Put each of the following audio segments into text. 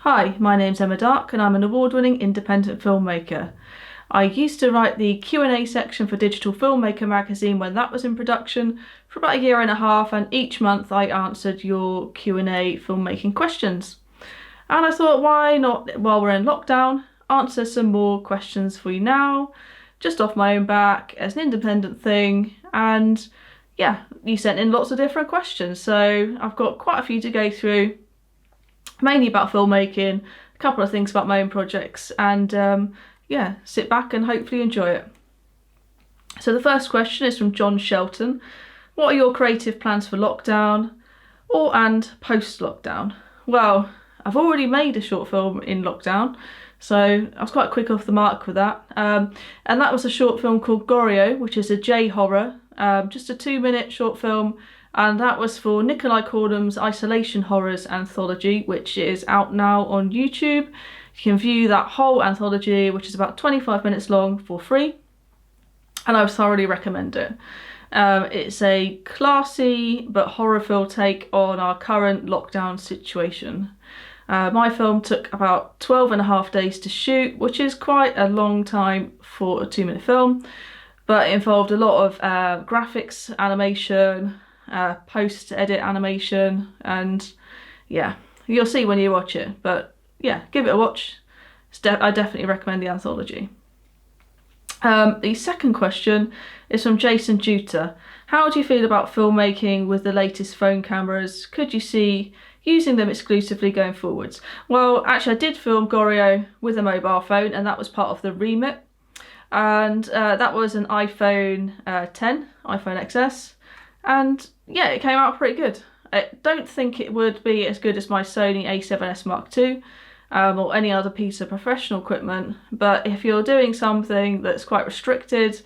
Hi, my name's Emma Dark and I'm an award-winning independent filmmaker. I used to write the Q&A section for Digital Filmmaker magazine when that was in production for about a year and a half, and each month I answered your Q&A filmmaking questions. And I thought, why not, while we're in lockdown, answer some more questions for you now, just off my own back as an independent thing. And yeah, you sent in lots of different questions, so I've got quite a few to go through, mainly about filmmaking, a couple of things about my own projects, and yeah, sit back and hopefully enjoy it. So the first question is from John Shelton. What are your creative plans for lockdown and post-lockdown? Well, I've already made a short film in lockdown, so I was quite quick off the mark with that. And that was a short film called Gorio, which is a J-horror, just a 2-minute short film. And that was for Nikolai Cornum's Isolation Horrors anthology, which is out now on YouTube. You can view that whole anthology, which is about 25 minutes long, for free. And I would thoroughly recommend it. It's a classy but horror-filled take on our current lockdown situation. My film took about 12.5 days to shoot, which is quite a long time for a 2-minute film. But it involved a lot of graphics, animation, post-edit animation, and yeah, you'll see when you watch it. But yeah, give it a watch. I definitely recommend the anthology. The second question is from Jason Juter. How do you feel about filmmaking with the latest phone cameras? Could you see using them exclusively going forwards? Well, actually I did film Gorio with a mobile phone, and that was part of the remit. And that was an iPhone 10, iPhone XS. And yeah, it came out pretty good. I don't think it would be as good as my Sony A7S Mark II or any other piece of professional equipment, but if you're doing something that's quite restricted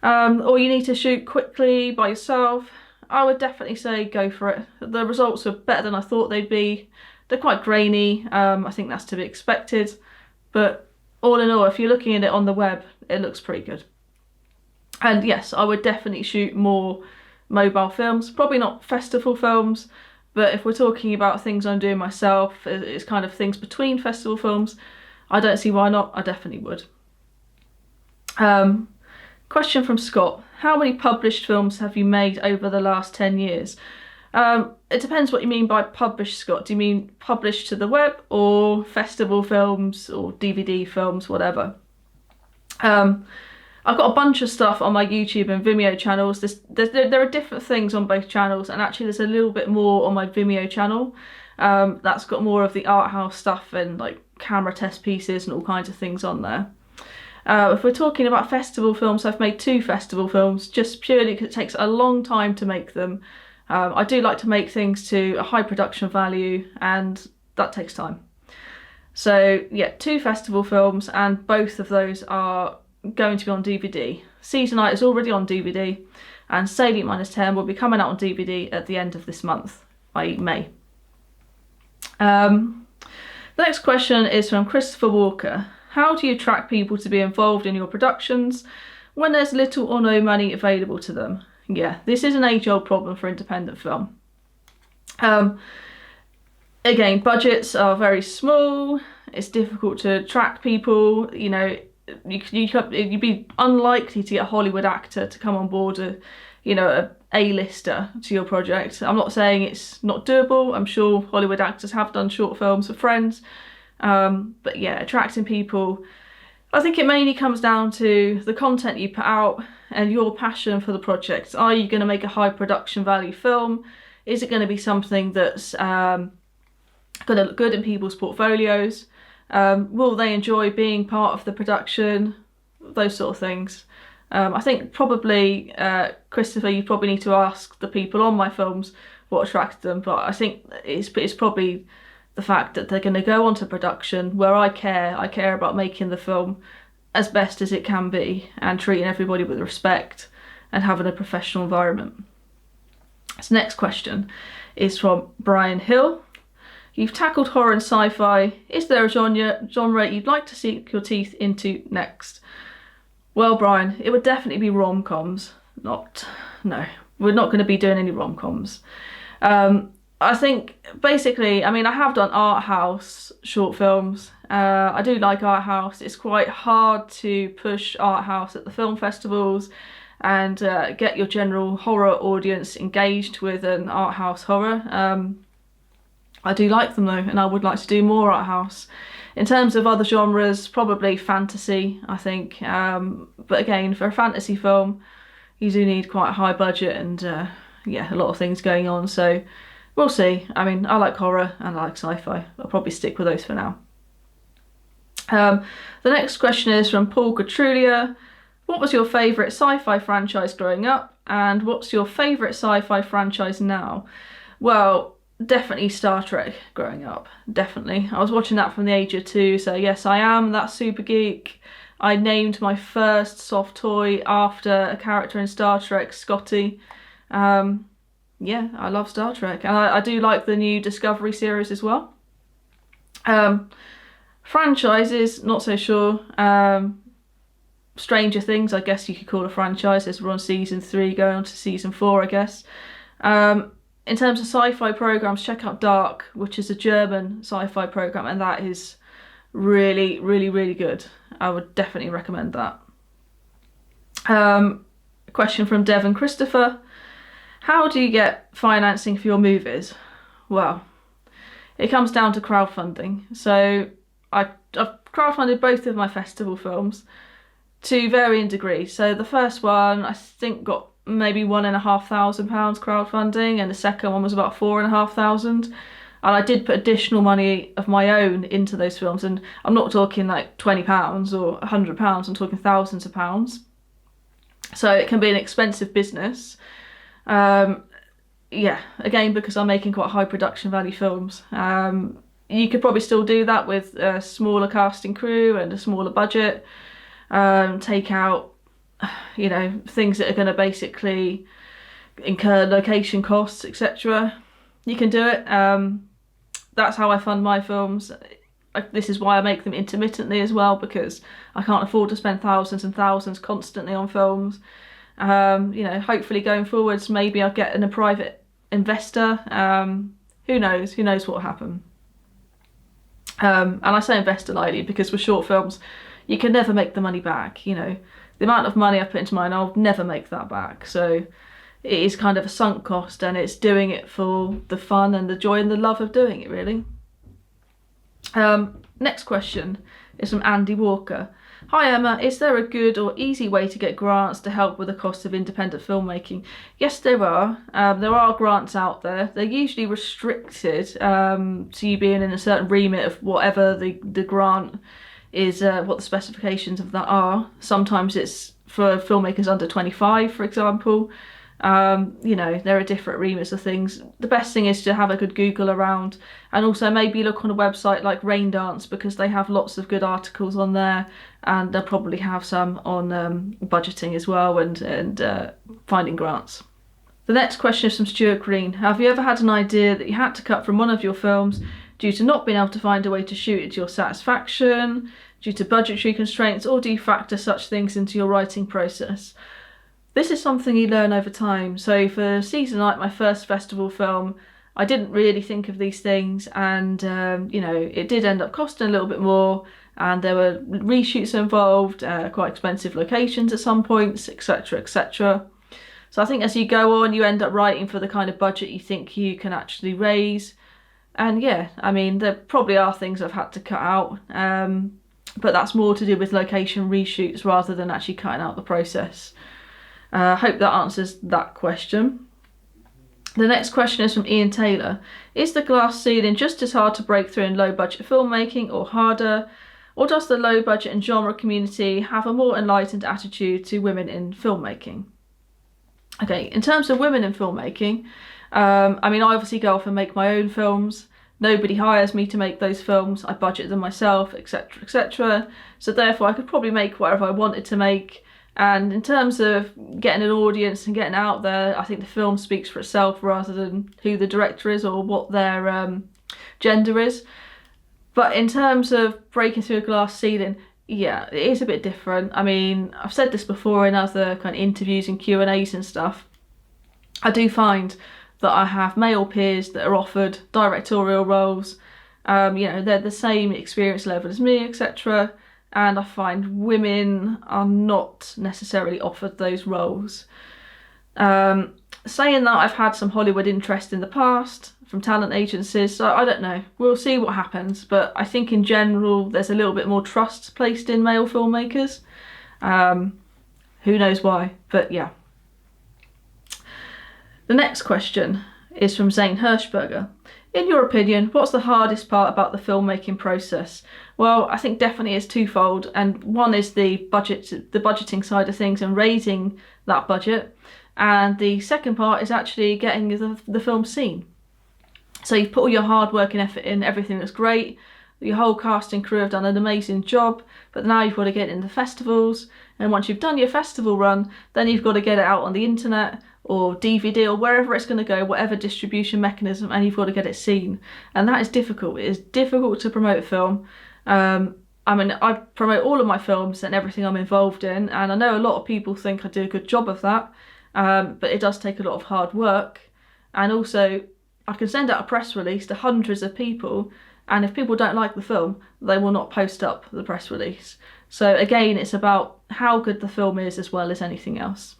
or you need to shoot quickly by yourself, I would definitely say go for it. The results were better than I thought they'd be. They're quite grainy, I think that's to be expected, but all in all, if you're looking at it on the web, it looks pretty good. And yes, I would definitely shoot more mobile films, probably not festival films, but if we're talking about things I'm doing myself, it's kind of things between festival films, I don't see why not. I definitely would. Question from Scott. How many published films have you made over the last 10 years? It depends what you mean by published, Scott. Do you mean published to the web or festival films or DVD films, whatever? I've got a bunch of stuff on my YouTube and Vimeo channels. There are different things on both channels, and actually there's a little bit more on my Vimeo channel. That's got more of the art house stuff and like camera test pieces and all kinds of things on there. If we're talking about festival films, I've made 2 festival films, just purely because it takes a long time to make them. I do like to make things to a high production value, and that takes time. So yeah, 2 festival films, and both of those are going to be on DVD. Season Night is already on DVD, and Salient -10 will be coming out on DVD at the end of this month, i.e. May. The next question is from Christopher Walker. How do you attract people to be involved in your productions when there's little or no money available to them? Yeah, this is an age-old problem for independent film. Again, budgets are very small. It's difficult to attract people. You know, you'd be unlikely to get a Hollywood actor to come on board, a A-lister to your project. I'm not saying it's not doable. I'm sure Hollywood actors have done short films for friends. But yeah, attracting people, I think it mainly comes down to the content you put out and your passion for the project. Are you going to make a high production value film? Is it going to be something that's going to look good in people's portfolios? Will they enjoy being part of the production? Those sort of things. I think probably, Christopher, you probably need to ask the people on my films what attracted them, but I think it's probably the fact that they're going to go on to production where I care about making the film as best as it can be and treating everybody with respect and having a professional environment. So next question is from Brian Hill. You've tackled horror and sci-fi. Is there a genre you'd like to sink your teeth into next? Well, Brian, it would definitely be rom-coms. No, we're not going to be doing any rom-coms. I think basically, I mean, I have done art house short films. I do like art house. It's quite hard to push art house at the film festivals and get your general horror audience engaged with an art house horror. I do like them though, and I would like to do more art house. In terms of other genres, probably fantasy, I think. But again, for a fantasy film, you do need quite a high budget and yeah, a lot of things going on. So we'll see. I mean, I like horror and I like sci-fi. I'll probably stick with those for now. The next question is from Paul Catrulia. What was your favourite sci-fi franchise growing up, and what's your favourite sci-fi franchise now? Well, definitely Star Trek growing up, definitely. I was watching that from the age of 2, so yes, I am that super geek. I named my first soft toy after a character in Star Trek, Scotty. Yeah, I love Star Trek, and I do like the new Discovery series as well. Franchises, not so sure. Stranger Things, I guess you could call a franchise, as we're on season 3 going on to season 4, I guess. In terms of sci-fi programs, check out Dark, which is a German sci-fi program, and that is really, really, really good. I would definitely recommend that. A question from Devon Christopher. How do you get financing for your movies? Well, it comes down to crowdfunding. So I've crowdfunded both of my festival films to varying degrees. So the first one, I think, got maybe £1,500 crowdfunding, and the second one was about £4,500. And I did put additional money of my own into those films, and I'm not talking like £20 or £100, I'm talking thousands of pounds. So it can be an expensive business. Yeah, again, because I'm making quite high production value films. You could probably still do that with a smaller casting crew and a smaller budget. Take out, you know, things that are going to basically incur location costs, etc. You can do it. That's how I fund my films. This is why I make them intermittently as well, because I can't afford to spend thousands and thousands constantly on films. You know, hopefully going forwards, maybe I'll get in a private investor. Who knows? Who knows what will happen? And I say investor lightly because with short films, you can never make the money back. You know, the amount of money I put into mine, I'll never make that back. So it is kind of a sunk cost, and it's doing it for the fun and the joy and the love of doing it, really. Next question is from Andy Walker. Hi Emma, is there a good or easy way to get grants to help with the cost of independent filmmaking? Yes, there are. There are grants out there. They're usually restricted to you being in a certain remit of whatever the grant is, what the specifications of that are. Sometimes it's for filmmakers under 25, for example. You know, there are different remits of things. The best thing is to have a good Google around, and also maybe look on a website like Raindance, because they have lots of good articles on there, and they'll probably have some on budgeting as well, and finding grants. The next question is from Stuart Green. Have you ever had an idea that you had to cut from one of your films due to not being able to find a way to shoot it to your satisfaction, due to budgetary constraints, or do you factor such things into your writing process? This is something you learn over time. So for Season Night, my first festival film, I didn't really think of these things, and you know, it did end up costing a little bit more, and there were reshoots involved, quite expensive locations at some points, etc, etc. So I think as you go on, you end up writing for the kind of budget you think you can actually raise. And yeah, I mean, there probably are things I've had to cut out, but that's more to do with location reshoots rather than actually cutting out the process. Hope that answers that question. The next question is from Ian Taylor. Is the glass ceiling just as hard to break through in low budget filmmaking, or harder? Or does the low budget and genre community have a more enlightened attitude to women in filmmaking? Okay, in terms of women in filmmaking, I mean, I obviously go off and make my own films. Nobody hires me to make those films. I budget them myself, etc, etc. So therefore I could probably make whatever I wanted to make. And in terms of getting an audience and getting out there, I think the film speaks for itself rather than who the director is or what their gender is. But in terms of breaking through a glass ceiling, yeah, it is a bit different. I mean, I've said this before in other kind of interviews and Q&As and stuff. I do find that I have male peers that are offered directorial roles. They're the same experience level as me, etc. And I find women are not necessarily offered those roles. Saying that, I've had some Hollywood interest in the past from talent agencies, so I don't know. We'll see what happens, but I think in general there's a little bit more trust placed in male filmmakers. Who knows why, but yeah. The next question is from Zane Hirschberger. In your opinion, what's the hardest part about the filmmaking process? Well, I think definitely it's twofold, and one is the budgeting side of things and raising that budget, and the second part is actually getting the film seen. So you've put all your hard work and effort in, everything looks great, your whole cast and crew have done an amazing job, but now you've got to get it into festivals, and once you've done your festival run, then you've got to get it out on the internet or DVD or wherever it's going to go, whatever distribution mechanism, and you've got to get it seen. And that is difficult. It is difficult to promote film. I promote all of my films and everything I'm involved in, and I know a lot of people think I do a good job of that, but it does take a lot of hard work. And also, I can send out a press release to hundreds of people, and if people don't like the film, they will not post up the press release. So again, it's about how good the film is as well as anything else.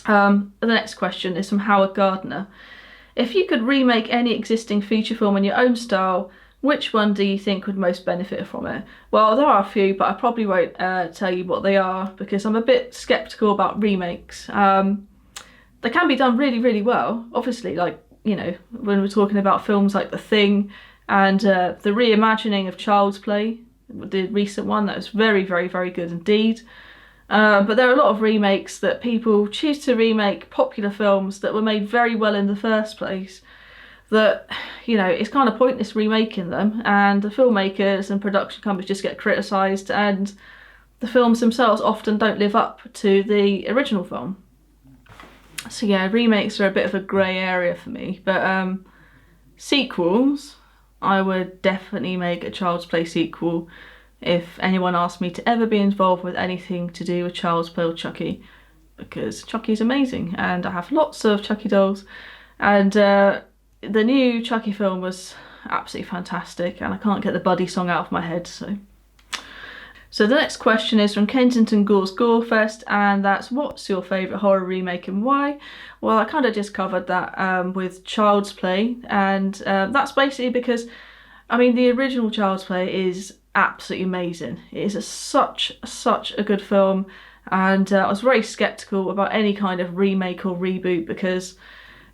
The next question is from Howard Gardner. If you could remake any existing feature film in your own style, which one do you think would most benefit from it? Well, there are a few, but I probably won't tell you what they are because I'm a bit sceptical about remakes. They can be done really, really well. Obviously, when we're talking about films like The Thing and the reimagining of Child's Play, the recent one, that was very, very, very good indeed. But there are a lot of remakes that people choose to remake popular films that were made very well in the first place, that, it's kind of pointless remaking them, and the filmmakers and production companies just get criticised, and the films themselves often don't live up to the original film. So yeah, remakes are a bit of a grey area for me, but sequels, I would definitely make a Child's Play sequel if anyone asked me to ever be involved with anything to do with Child's Play or Chucky, because Chucky's amazing and I have lots of Chucky dolls, and the new Chucky film was absolutely fantastic and I can't get the Buddy song out of my head. So the next question is from Kensington Gore's Gorefest, and that's, what's your favourite horror remake and why? Well, I kind of just covered that with Child's Play, and that's basically because, the original Child's Play is absolutely amazing. It is such a good film, and I was very sceptical about any kind of remake or reboot because,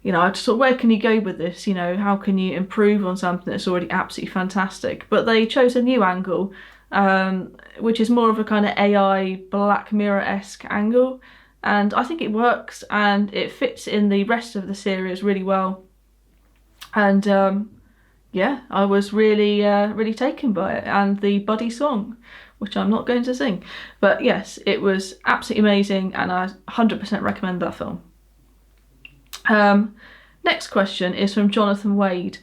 I just thought, where can you go with this? How can you improve on something that's already absolutely fantastic? But they chose a new angle, which is more of a kind of AI Black Mirror-esque angle, and I think it works and it fits in the rest of the series really well. And I was really taken by it, and the Buddy song, which I'm not going to sing, but yes, it was absolutely amazing and I 100% recommend that film. Next question is from Jonathan Wade.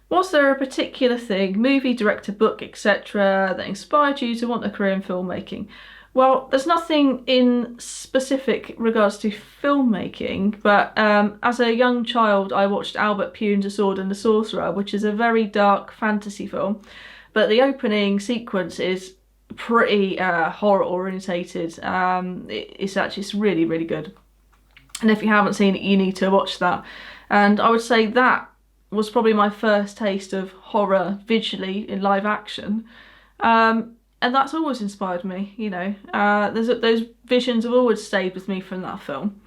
Was there a particular thing, movie, director, book, etc., that inspired you to want a career in filmmaking? Well, there's nothing in specific regards to filmmaking, but as a young child I watched Albert Pune's A Sword and the Sorcerer, which is a very dark fantasy film, but the opening sequence is pretty horror orientated. It's really, really good, and if you haven't seen it, you need to watch that. And I would say that was probably my first taste of horror visually in live action, and that's always inspired me. Those visions have always stayed with me from that film.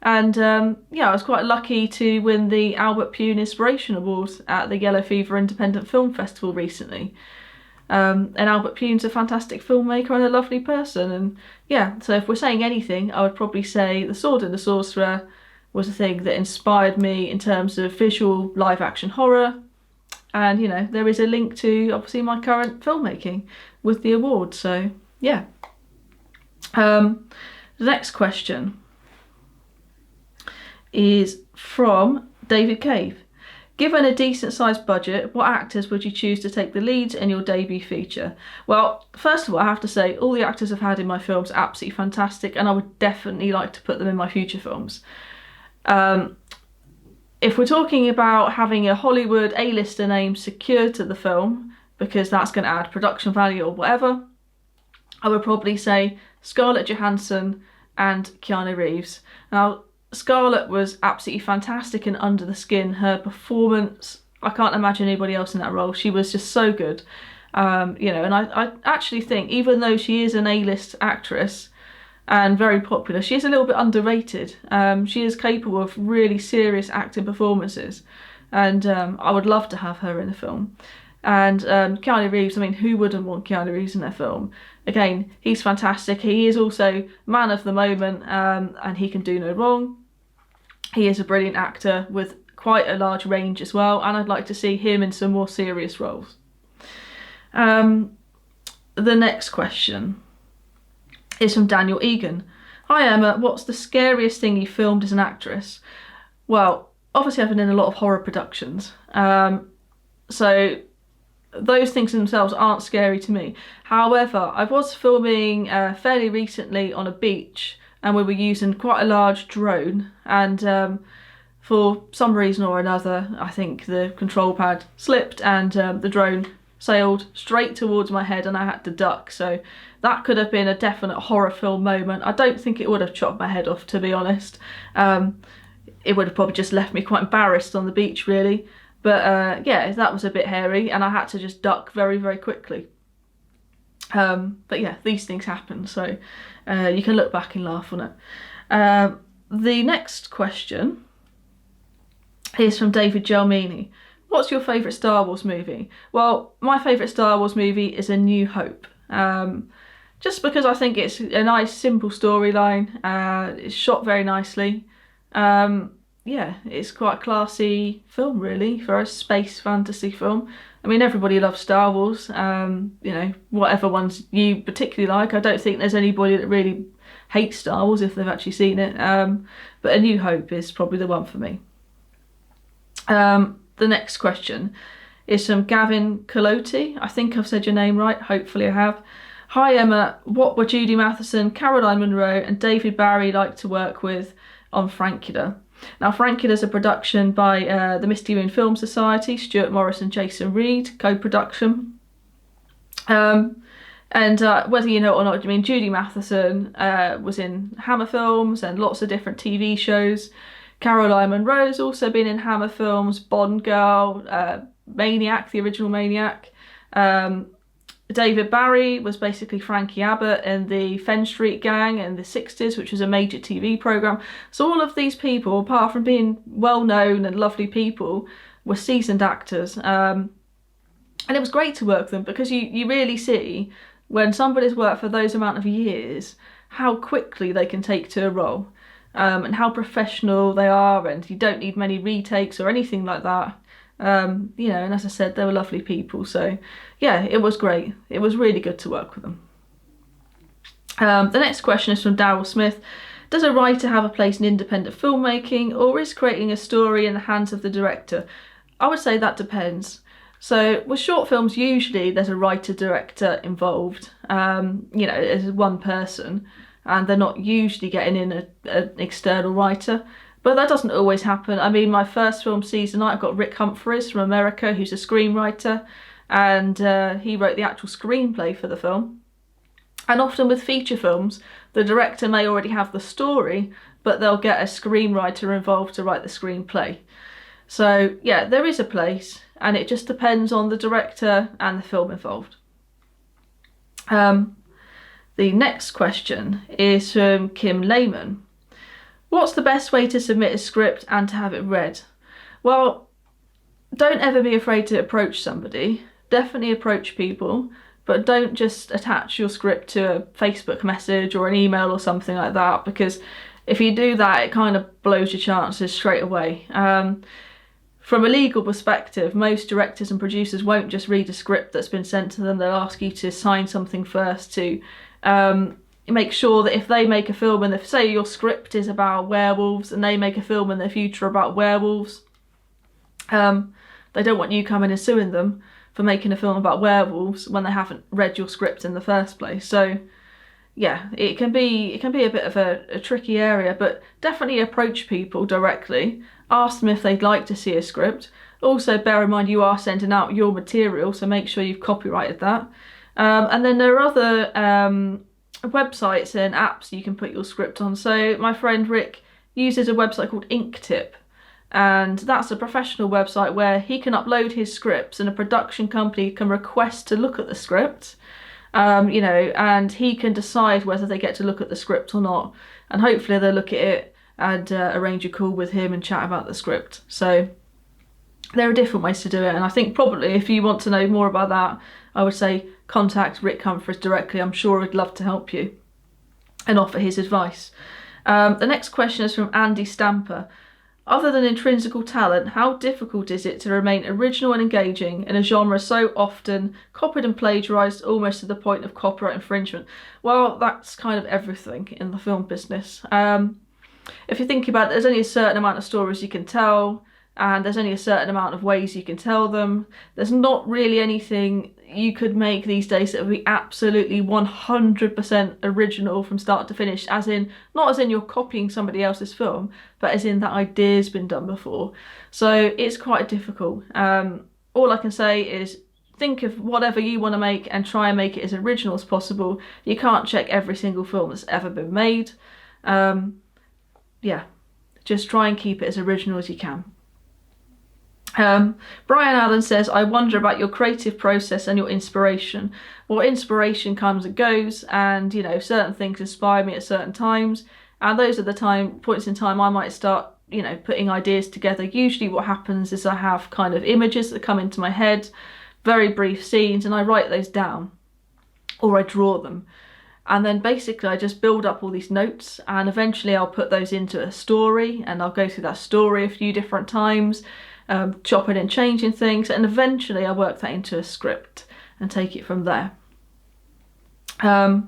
And I was quite lucky to win the Albert Pune Inspiration Award at the Yellow Fever Independent Film Festival recently. And Albert Pune's a fantastic filmmaker and a lovely person, and so if we're saying anything, I would probably say The Sword and the Sorcerer was a thing that inspired me in terms of visual live action horror, and there is a link to obviously my current filmmaking with the award. So yeah. The next question is from David Cave. Given a decent sized budget, what actors would you choose to take the leads in your debut feature? Well, first of all, I have to say all the actors I've had in my films are absolutely fantastic, and I would definitely like to put them in my future films. If we're talking about having a Hollywood A-lister name secured to the film, because that's going to add production value or whatever, I would probably say Scarlett Johansson and Keanu Reeves. Now, Scarlett was absolutely fantastic and under the skin. Her performance, I can't imagine anybody else in that role. She was just so good. And I actually think, even though she is an A-list actress and very popular, she is a little bit underrated. She is capable of really serious acting performances, and I would love to have her in the film. And Keanu Reeves, I mean, who wouldn't want Keanu Reeves in their film? Again, he's fantastic. He is also man of the moment, and he can do no wrong. He is a brilliant actor with quite a large range as well, and I'd like to see him in some more serious roles. The next question is from Daniel Egan. Hi Emma, what's the scariest thing you filmed as an actress? Well, obviously I've been in a lot of horror productions, so those things themselves aren't scary to me. However, I was filming fairly recently on a beach, and we were using quite a large drone, and for some reason or another, I think the control pad slipped and the drone sailed straight towards my head and I had to duck. So that could have been a definite horror film moment. I don't think it would have chopped my head off, to be honest. It would have probably just left me quite embarrassed on the beach, really. But yeah, that was a bit hairy and I had to just duck very, very quickly. But yeah, these things happen, so you can look back and laugh on it. The next question is from David Gelmini. What's your favourite Star Wars movie? Well, my favourite Star Wars movie is A New Hope. Just because I think it's a nice, simple storyline. It's shot very nicely. Yeah, it's quite a classy film, really, for a space fantasy film. I mean, everybody loves Star Wars, whatever ones you particularly like. I don't think there's anybody that really hates Star Wars if they've actually seen it. But A New Hope is probably the one for me. The next question is from Gavin Coloti. I think I've said your name right. Hopefully I have. Hi Emma, what were Judy Matheson, Caroline Munro and David Barry like to work with on Frankula? Now, Frankula is a production by the Misty Moon Film Society, Stuart Morris and Jason Reed, co-production. Whether you know it or not, I mean, Judy Matheson was in Hammer films and lots of different TV shows. Caroline Munro's also been in Hammer films, Bond Girl, Maniac, the original Maniac. David Barry was basically Frankie Abbott in the Fen Street Gang in the 60s, which was a major TV programme. So all of these people, apart from being well-known and lovely people, were seasoned actors. And it was great to work with them because you really see, when somebody's worked for those amount of years, how quickly they can take to a role. And how professional they are, and you don't need many retakes or anything like that. And as I said, they were lovely people, so yeah, it was great. It was really good to work with them. The next question is from Darryl Smith. Does a writer have a place in independent filmmaking, or is creating a story in the hands of the director? I would say that depends. So with short films, usually there's a writer-director involved, as one person, and they're not usually getting in an external writer. But that doesn't always happen. I mean, my first film, Season Night, I've got Rick Humphries from America, who's a screenwriter, and he wrote the actual screenplay for the film. And often with feature films, the director may already have the story, but they'll get a screenwriter involved to write the screenplay. So yeah, there is a place, and it just depends on the director and the film involved. The next question is from Kim Lehman. What's the best way to submit a script and to have it read? Well, don't ever be afraid to approach somebody. Definitely approach people, but don't just attach your script to a Facebook message or an email or something like that, because if you do that, it kind of blows your chances straight away. From a legal perspective, most directors and producers won't just read a script that's been sent to them. They'll ask you to sign something first to make sure that if they make a film, and if say your script is about werewolves and they make a film in the future about werewolves, they don't want you coming and suing them for making a film about werewolves when they haven't read your script in the first place. So yeah, it can be a bit of a tricky area, but definitely approach people directly. Ask them if they'd like to see a script. Also, bear in mind you are sending out your material, so make sure you've copyrighted that. And then there are other websites and apps you can put your script on. So my friend Rick uses a website called Inktip, and that's a professional website where he can upload his scripts and a production company can request to look at the script. You know, and he can decide whether they get to look at the script or not, and hopefully they'll look at it and arrange a call with him and chat about the script. So there are different ways to do it, and I think probably if you want to know more about that, I would say contact Rick Humphries directly. I'm sure he'd love to help you and offer his advice. The next question is from Andy Stamper. Other than intrinsic talent, how difficult is it to remain original and engaging in a genre so often copied and plagiarised almost to the point of copyright infringement? Well, that's kind of everything in the film business. If you think about it, there's only a certain amount of stories you can tell, and there's only a certain amount of ways you can tell them. There's not really anything you could make these days that would be absolutely 100% original from start to finish, as in, not as in you're copying somebody else's film, but as in that idea's been done before. So it's quite difficult. All I can say is think of whatever you want to make and try and make it as original as possible. You can't check every single film that's ever been made. Yeah, just try and keep it as original as you can. Brian Allen says, I wonder about your creative process and your inspiration. Well, inspiration comes and goes, and you know, certain things inspire me at certain times, and those are the points in time I might start, you know, putting ideas together. Usually what happens is I have kind of images that come into my head, very brief scenes, and I write those down or I draw them, and then basically I just build up all these notes, and eventually I'll put those into a story, and I'll go through that story a few different times, chopping and changing things, and eventually I work that into a script and take it from there. The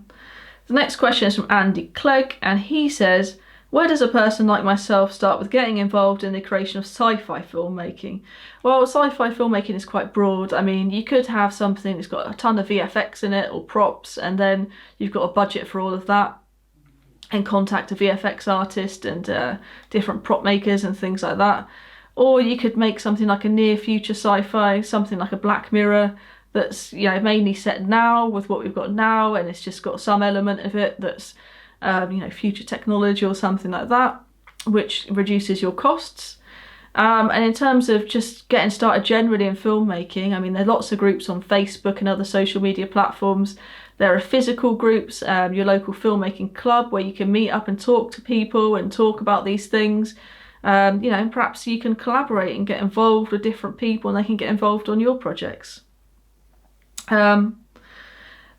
next question is from Andy Clegg, and he says, where does a person like myself start with getting involved in the creation of sci-fi filmmaking? Well, sci-fi filmmaking is quite broad. I mean, you could have something that's got a ton of VFX in it or props, and then you've got a budget for all of that and contact a VFX artist and different prop makers and things like that. Or you could make something like a near future sci-fi, something like a Black Mirror that's, you know, mainly set now with what we've got now, and it's just got some element of it that's, you know, future technology or something like that, which reduces your costs. And in terms of just getting started generally in filmmaking, I mean, there are lots of groups on Facebook and other social media platforms. There are physical groups, your local filmmaking club, where you can meet up and talk to people and talk about these things. You know, and perhaps you can collaborate and get involved with different people, and they can get involved on your projects. The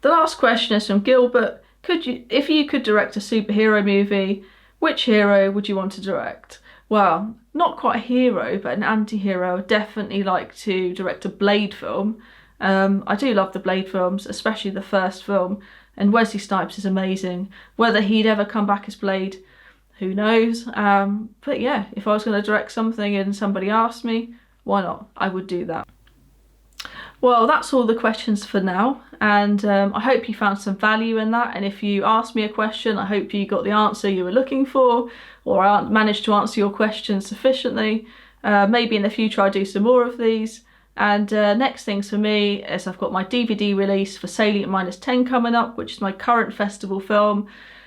last question is from Gilbert. If you could direct a superhero movie, which hero would you want to direct? Well, not quite a hero, but an anti-hero. I'd definitely like to direct a Blade film. I do love the Blade films, especially the first film, and Wesley Snipes is amazing. Whether he'd ever come back as Blade, who knows? But yeah, if I was going to direct something and somebody asked me, why not? I would do that. Well, that's all the questions for now, and I hope you found some value in that. And if you asked me a question, I hope you got the answer you were looking for, or I managed to answer your question sufficiently. Maybe in the future I'll do some more of these. And next things for me is I've got my DVD release for Salient -10 coming up, which is my current festival film.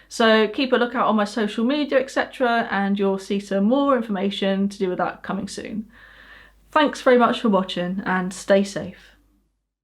So keep a lookout on my social media, etc., and you'll see some more information to do with that coming soon. Thanks very much for watching, and stay safe.